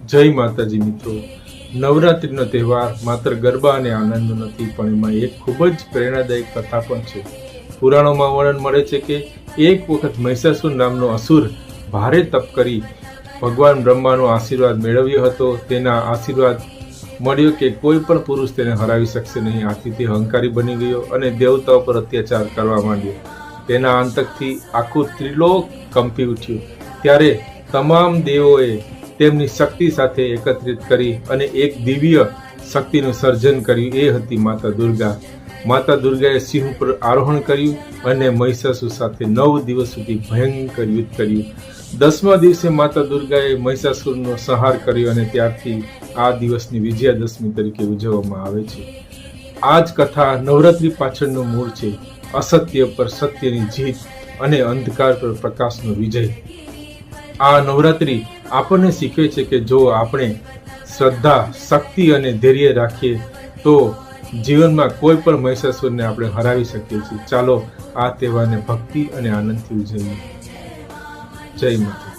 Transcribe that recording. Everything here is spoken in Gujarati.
જય માતાજી મિત્રો, નવરાત્રિનો તહેવાર માત્ર ગરબા અને આનંદનો નથી, પણ એમાં એક ખૂબ જ પ્રેરણાદાયક કથા પણ છે. પુરાણોમાં વર્ણન મળે છે કે એક વખત મહિષાસુર નામનો અસુર ભારે તપ કરી ભગવાન બ્રહ્માનો આશીર્વાદ મેળવ્યો હતો. તેના આશીર્વાદ મળ્યો કે કોઈ પણ પુરુષ તેને હરાવી શકશે નહીં. આથી તે અહંકારી બની ગયો અને દેવતાઓ પર અત્યાચાર કરવા માંડ્યો. તેના આતંકથી આખું ત્રિલોક કંપી ઉઠ્યું. ત્યારે તમામ દેવોએ તેમની શક્તિ સાથે એકત્રિત કરી અને એક દિવ્ય શક્તિનું સર્જન કર્યું. એ હતી માતા દુર્ગા. માતા દુર્ગાએ સિંહ પર આરોહણ કર્યું અને મહિષાસુર સાથે 9 દિવસ સુધી ભયંકર યુદ્ધ કર્યું. 10મા દિવસે માતા દુર્ગાએ મહિષાસુરનો સંહાર કર્યો અને ત્યારથી આ દિવસની વિજયાદશમી તરીકે ઉજવવામાં આવે છે. આ જ કથા નવરાત્રી પાછળનું મૂળ છે. અસત્ય પર સત્યની જીત અને અંધકાર પર પ્રકાશનો વિજય. આ નવરાત્રી આપણને શીખવે છે કે જો આપણે શ્રદ્ધા, શક્તિ અને ધૈર્ય રાખીએ તો જીવનમાં કોઈ પણ મહિષાસુરને આપણે હરાવી શકીએ છીએ. ચાલો આ તહેવારને ભક્તિ અને આનંદથી ઉજવીએ. જય માતા.